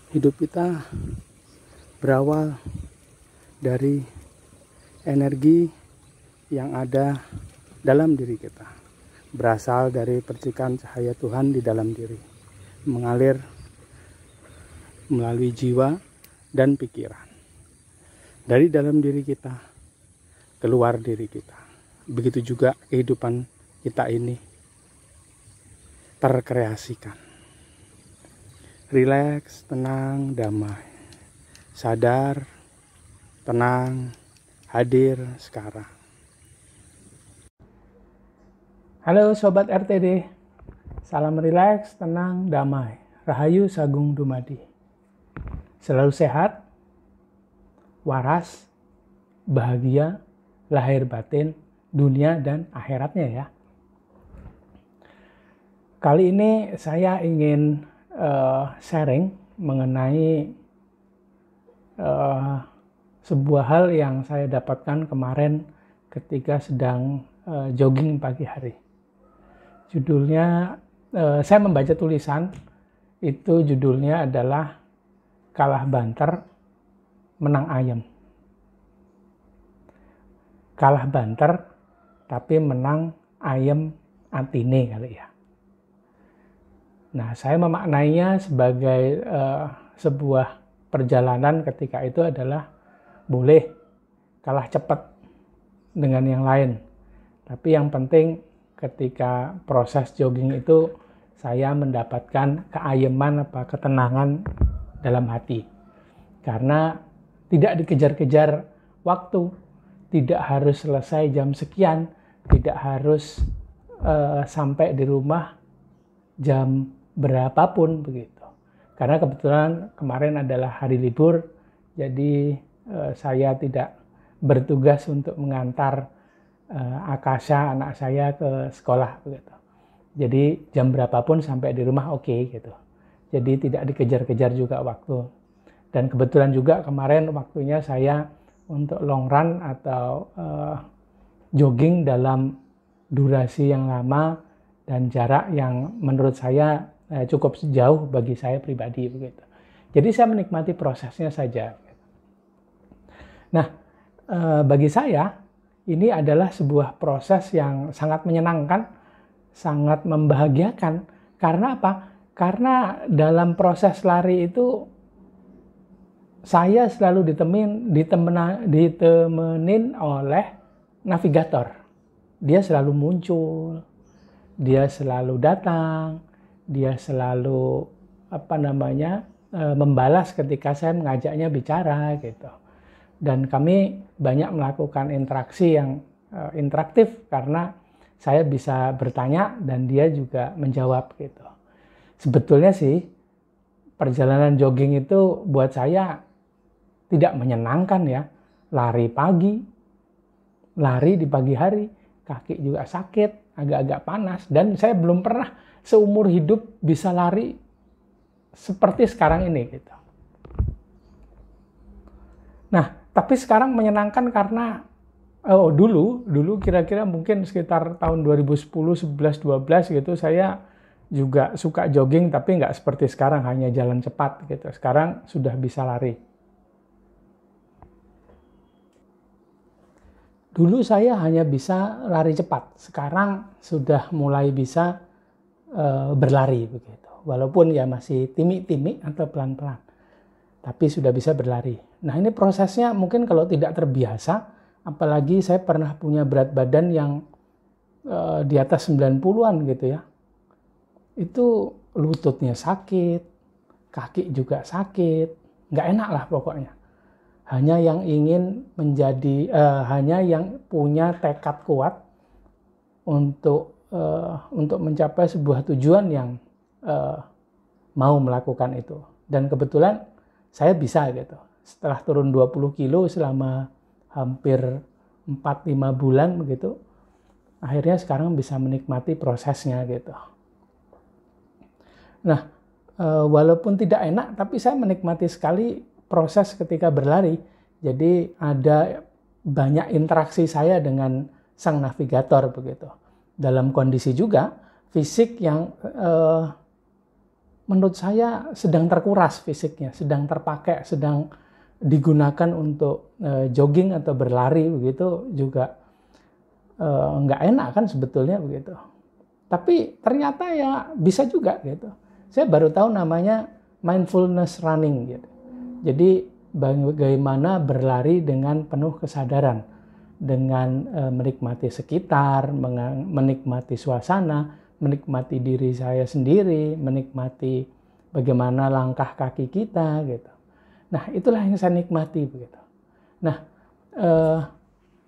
Hidup kita berawal dari energi yang ada dalam diri kita, berasal dari percikan cahaya Tuhan di dalam diri, mengalir melalui jiwa dan pikiran, dari dalam diri kita keluar diri kita. Begitu juga kehidupan kita ini terkreasikan. Rileks, tenang, damai, sadar, tenang, hadir sekarang. Halo Sobat RTD, salam rileks, tenang, damai, Rahayu Sagung Dumadi. Selalu sehat, waras, bahagia, lahir batin, dunia dan akhiratnya ya. Kali ini saya ingin sharing mengenai sebuah hal yang saya dapatkan kemarin ketika sedang jogging pagi hari. Judulnya, saya membaca tulisan, itu judulnya adalah Kalah Banter, Menang Ayem. Kalah banter, tapi menang ayem atine kali ya. Nah, saya memaknainya sebagai sebuah perjalanan ketika itu adalah boleh kalah cepat dengan yang lain. Tapi yang penting ketika proses jogging itu saya mendapatkan keayeman ketenangan dalam hati. Karena tidak dikejar-kejar waktu, tidak harus selesai jam sekian, tidak harus sampai di rumah jam berapapun begitu. Karena kebetulan kemarin adalah hari libur, jadi saya tidak bertugas untuk mengantar Akasha anak saya ke sekolah begitu. Jadi jam berapapun sampai di rumah oke gitu. Jadi tidak dikejar-kejar juga waktu. Dan kebetulan juga kemarin waktunya saya untuk long run atau jogging dalam durasi yang lama dan jarak yang menurut saya cukup jauh bagi saya pribadi begitu. Jadi saya menikmati prosesnya saja. Nah, bagi saya ini adalah sebuah proses yang sangat menyenangkan, sangat membahagiakan. Karena apa? Karena dalam proses lari itu saya selalu ditemenin oleh navigator. Dia selalu muncul, dia selalu datang, dia selalu membalas ketika saya mengajaknya bicara gitu. Dan kami banyak melakukan interaksi yang interaktif karena saya bisa bertanya dan dia juga menjawab gitu. Sebetulnya sih perjalanan jogging itu buat saya tidak menyenangkan ya. Lari pagi, lari di pagi hari, kaki juga sakit, agak-agak panas, dan saya belum pernah seumur hidup bisa lari seperti sekarang ini gitu. Nah, tapi sekarang menyenangkan karena dulu kira-kira mungkin sekitar tahun 2010, 11, 12 gitu saya juga suka jogging tapi nggak seperti sekarang hanya jalan cepat gitu. Sekarang sudah bisa lari. Dulu saya hanya bisa lari cepat, sekarang sudah mulai bisa berlari begitu. Walaupun ya masih timik-timik atau pelan-pelan, tapi sudah bisa berlari. Nah ini prosesnya mungkin kalau tidak terbiasa, apalagi saya pernah punya berat badan yang di atas 90-an gitu ya. Itu lututnya sakit, kaki juga sakit, nggak enak lah pokoknya. Hanya yang ingin hanya yang punya tekad kuat untuk mencapai sebuah tujuan yang mau melakukan itu. Dan kebetulan saya bisa gitu. Setelah turun 20 kilo selama hampir 4-5 bulan begitu, akhirnya sekarang bisa menikmati prosesnya gitu. Nah, walaupun tidak enak, tapi saya menikmati sekali proses ketika berlari. Jadi ada banyak interaksi saya dengan sang navigator begitu. Dalam kondisi juga fisik yang menurut saya sedang terkuras fisiknya, sedang terpakai, sedang digunakan untuk jogging atau berlari begitu juga nggak enak kan sebetulnya begitu. Tapi ternyata ya bisa juga gitu. Saya baru tahu namanya mindfulness running gitu. Jadi bagaimana berlari dengan penuh kesadaran, dengan menikmati sekitar, menikmati suasana, menikmati diri saya sendiri, menikmati bagaimana langkah kaki kita gitu. Nah, itulah yang saya nikmati begitu. Nah,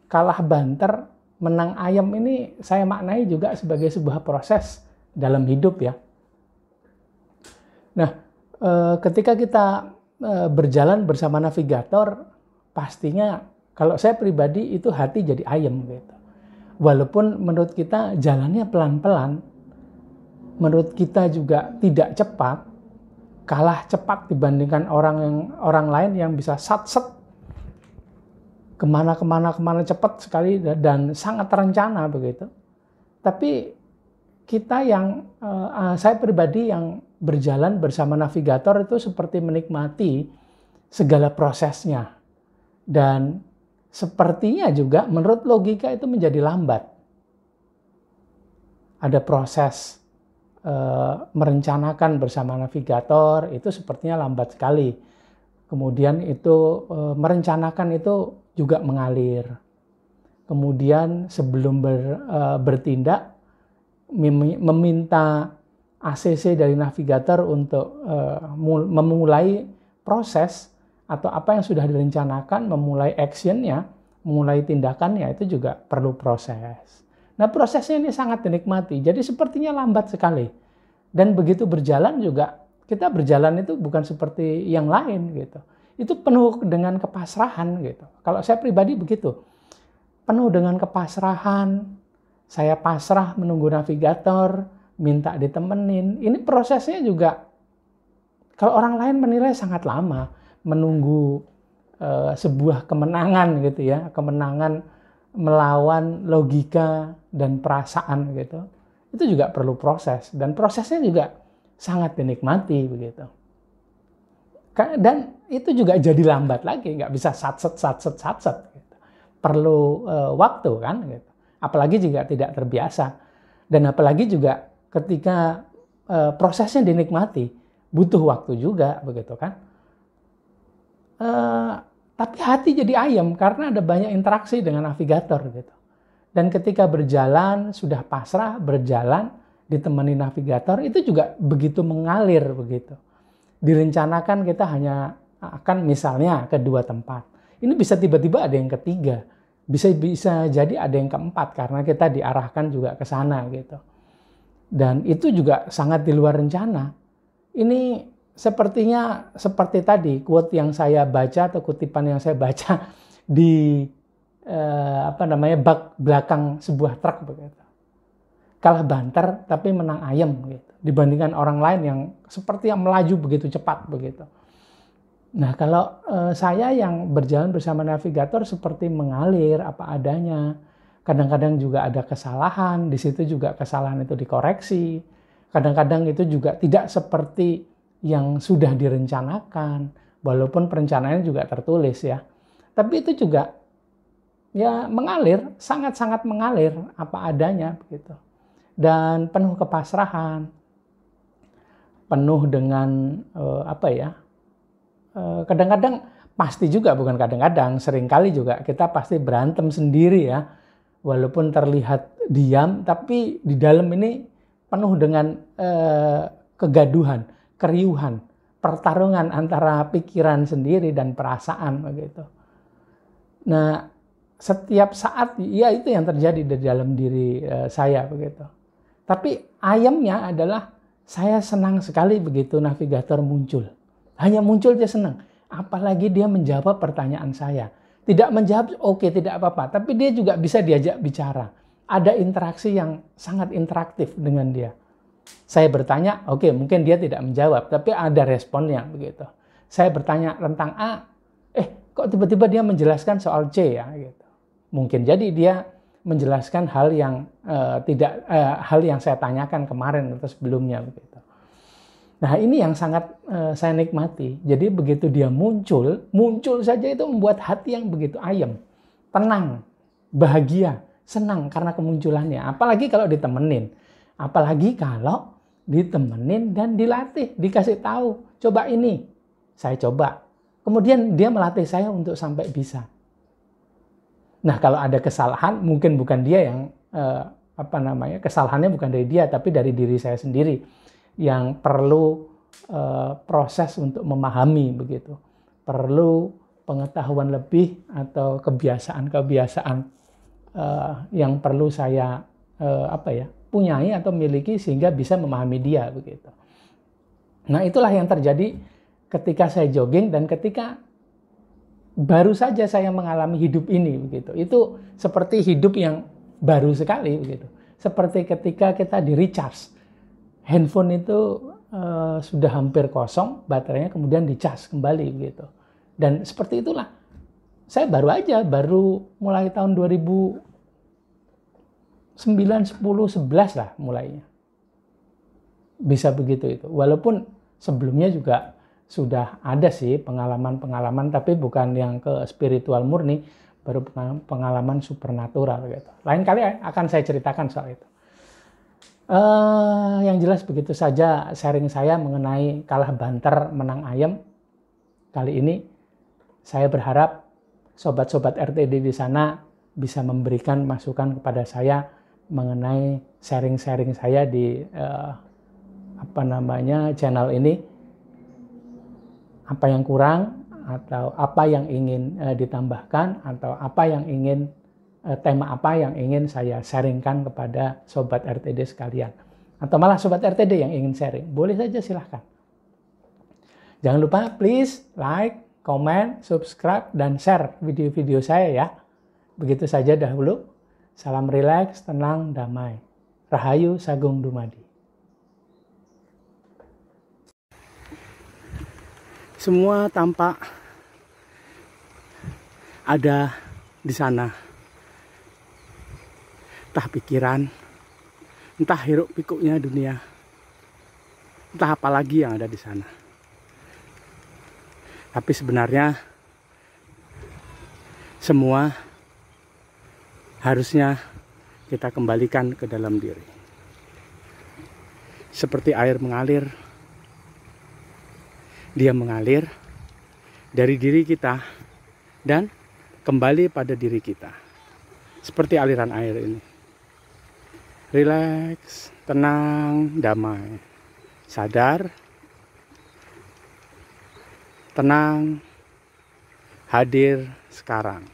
kalah banter, menang ayam ini saya maknai juga sebagai sebuah proses dalam hidup ya. Nah, ketika kita berjalan bersama navigator, pastinya kalau saya pribadi itu hati jadi ayam gitu. Walaupun menurut kita jalannya pelan-pelan, menurut kita juga tidak cepat, kalah cepat dibandingkan orang lain yang bisa sat-set kemana cepat sekali dan sangat terencana begitu. Tapi kita yang saya pribadi yang berjalan bersama navigator itu seperti menikmati segala prosesnya, dan sepertinya juga menurut logika itu menjadi lambat. Ada proses merencanakan bersama navigator itu sepertinya lambat sekali. Kemudian itu merencanakan itu juga mengalir. Kemudian sebelum bertindak meminta ACC dari navigator untuk memulai proses atau apa yang sudah direncanakan, memulai actionnya, memulai tindakannya, itu juga perlu proses. Nah, prosesnya ini sangat dinikmati. Jadi sepertinya lambat sekali. Dan begitu berjalan juga, kita berjalan itu bukan seperti yang lain gitu. Itu penuh dengan kepasrahan gitu. Kalau saya pribadi begitu. Penuh dengan kepasrahan, saya pasrah menunggu navigator, minta ditemenin. Ini prosesnya juga, kalau orang lain menilai sangat lama, menunggu sebuah kemenangan gitu ya, kemenangan melawan logika dan perasaan gitu. Itu juga perlu proses, dan prosesnya juga sangat dinikmati begitu. Dan itu juga jadi lambat lagi, nggak bisa satset gitu. Perlu waktu kan gitu. Apalagi jika tidak terbiasa, dan apalagi juga ketika prosesnya dinikmati, butuh waktu juga begitu kan. Tapi hati jadi ayam karena ada banyak interaksi dengan navigator gitu. Dan ketika berjalan, sudah pasrah, berjalan, ditemani navigator, itu juga begitu mengalir begitu. Direncanakan kita hanya akan misalnya ke 2 tempat. Ini bisa tiba-tiba ada yang ketiga. Bisa jadi ada yang keempat karena kita diarahkan juga ke sana gitu. Dan itu juga sangat di luar rencana. Ini sepertinya seperti tadi quote yang saya baca atau kutipan yang saya baca di bak belakang sebuah truk begitu. Kalah banter tapi menang ayam gitu. Dibandingkan orang lain yang seperti yang melaju begitu cepat begitu. Nah, kalau saya yang berjalan bersama navigator seperti mengalir apa adanya. Kadang-kadang juga ada kesalahan, di situ juga kesalahan itu dikoreksi. Kadang-kadang itu juga tidak seperti yang sudah direncanakan, walaupun perencanaannya juga tertulis ya. Tapi itu juga ya mengalir, sangat-sangat mengalir apa adanya begitu. Dan penuh kepasrahan, penuh dengan kadang-kadang pasti juga, bukan kadang-kadang, seringkali juga kita pasti berantem sendiri ya. Walaupun terlihat diam, tapi di dalam ini penuh dengan kegaduhan, keriuhan, pertarungan antara pikiran sendiri dan perasaan begitu. Nah, setiap saat ya itu yang terjadi di dalam diri saya begitu. Tapi ayamnya adalah saya senang sekali begitu navigator muncul. Hanya muncul dia senang. Apalagi dia menjawab pertanyaan saya. Tidak menjawab, oke, tidak apa-apa. Tapi dia juga bisa diajak bicara. Ada interaksi yang sangat interaktif dengan dia. Saya bertanya, oke, mungkin dia tidak menjawab. Tapi ada responnya begitu. Saya bertanya tentang A. Kok tiba-tiba dia menjelaskan soal C ya? Gitu. Mungkin jadi dia menjelaskan hal yang hal yang saya tanyakan kemarin atau sebelumnya begitu. Nah, ini yang sangat saya nikmati. Jadi begitu dia muncul saja itu membuat hati yang begitu ayem, tenang, bahagia, senang karena kemunculannya. Apalagi kalau ditemenin. Apalagi kalau ditemenin dan dilatih, dikasih tahu, coba ini. Saya coba. Kemudian dia melatih saya untuk sampai bisa. Nah, kalau ada kesalahan, mungkin bukan dia yang kesalahannya bukan dari dia, tapi dari diri saya sendiri yang perlu proses untuk memahami begitu. Perlu pengetahuan lebih atau kebiasaan-kebiasaan yang perlu saya punyai atau miliki sehingga bisa memahami dia begitu. Nah, itulah yang terjadi ketika saya jogging dan ketika baru saja saya mengalami hidup ini begitu. Itu seperti hidup yang baru sekali begitu. Seperti ketika kita di recharge. Handphone itu sudah hampir kosong, baterainya kemudian dicas kembali begitu. Dan seperti itulah. Saya baru mulai tahun 2009, 10, 11 lah mulainya. Bisa begitu itu. Walaupun sebelumnya juga sudah ada sih pengalaman-pengalaman, tapi bukan yang ke spiritual murni, baru pengalaman supernatural gitu. Lain kali akan saya ceritakan soal itu. Yang jelas begitu saja sharing saya mengenai kalah banter menang ayam. Kali ini saya berharap sobat-sobat RTD di sana bisa memberikan masukan kepada saya mengenai sharing-sharing saya di channel ini. Apa yang kurang atau apa yang ingin ditambahkan atau apa yang ingin tema apa yang ingin saya sharingkan kepada sobat RTD sekalian. Atau malah sobat RTD yang ingin sharing. Boleh saja silahkan. Jangan lupa please like, comment, subscribe, dan share video-video saya ya. Begitu saja dahulu. Salam rileks, tenang, damai. Rahayu Sagung Dumadi. Semua tampak ada di sana. Entah pikiran, entah hiruk pikuknya dunia, entah apa lagi yang ada di sana. Tapi sebenarnya semua harusnya kita kembalikan ke dalam diri. Seperti air mengalir, dia mengalir dari diri kita dan kembali pada diri kita. Seperti aliran air ini. Rileks, tenang, damai. Sadar, tenang, hadir sekarang.